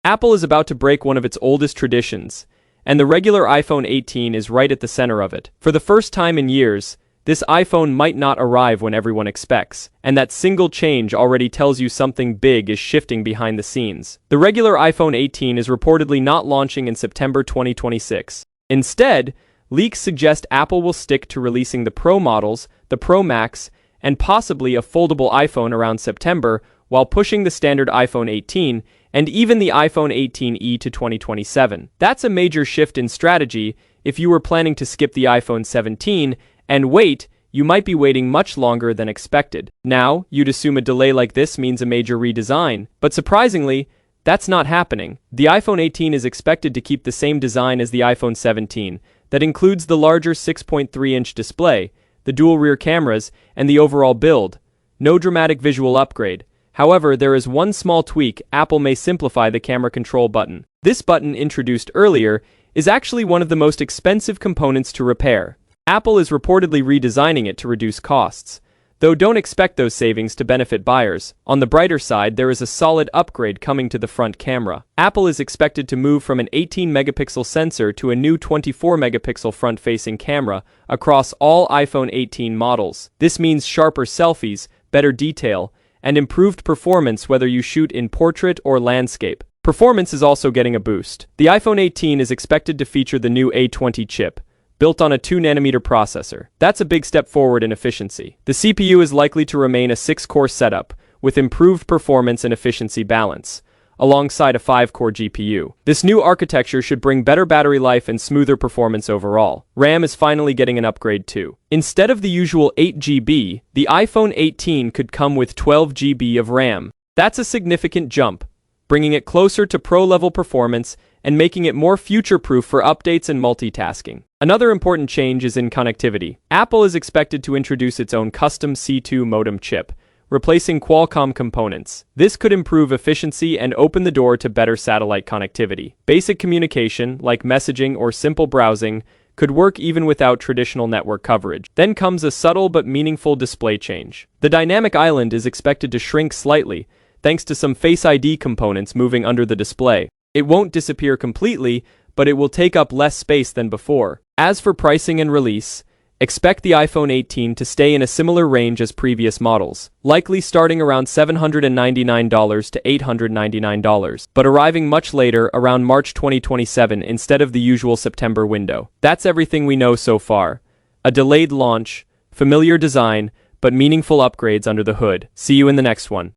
Apple is about to break one of its oldest traditions, and the regular iPhone 18 is right at the center of it. For the first time in years, this iPhone might not arrive when everyone expects, and that single change already tells you something big is shifting behind the scenes. The regular iPhone 18 is reportedly not launching in September 2026. Instead, leaks suggest Apple will stick to releasing the Pro models, the Pro Max, and possibly a foldable iPhone around September, while pushing the standard iPhone 18 and even the iPhone 18e to 2027. That's a major shift in strategy. If you were planning to skip the iPhone 17 and wait, you might be waiting much longer than expected. Now, you'd assume a delay like this means a major redesign, but surprisingly, that's not happening. The iPhone 18 is expected to keep the same design as the iPhone 17, that includes the larger 6.3-inch display, the dual rear cameras, and the overall build. No dramatic visual upgrade. However, there is one small tweak. Apple may simplify the camera control button. This button, introduced earlier, is actually one of the most expensive components to repair. Apple is reportedly redesigning it to reduce costs, though don't expect those savings to benefit buyers. On the brighter side, there is a solid upgrade coming to the front camera. Apple is expected to move from an 18-megapixel sensor to a new 24-megapixel front-facing camera across all iPhone 18 models. This means sharper selfies, better detail, and improved performance whether you shoot in portrait or landscape. Performance is also getting a boost. The iPhone 18 is expected to feature the new A20 chip, built on a 2nm processor. That's a big step forward in efficiency. The CPU is likely to remain a 6-core setup, with improved performance and efficiency balance, alongside a 5-core GPU. This new architecture should bring better battery life and smoother performance overall. RAM is finally getting an upgrade too. Instead of the usual 8GB, the iPhone 18 could come with 12GB of RAM. That's a significant jump, bringing it closer to pro-level performance and making it more future-proof for updates and multitasking. Another important change is in connectivity. Apple is expected to introduce its own custom C2 modem chip, replacing Qualcomm components. This could improve efficiency and open the door to better satellite connectivity. Basic communication, like messaging or simple browsing, could work even without traditional network coverage. Then comes a subtle but meaningful display change. The dynamic island is expected to shrink slightly, thanks to some Face ID components moving under the display. It won't disappear completely, but it will take up less space than before. As for pricing and release, expect the iPhone 18 to stay in a similar range as previous models, likely starting around $799 to $899, but arriving much later, around March 2027 instead of the usual September window. That's everything we know so far. A delayed launch, familiar design, but meaningful upgrades under the hood. See you in the next one.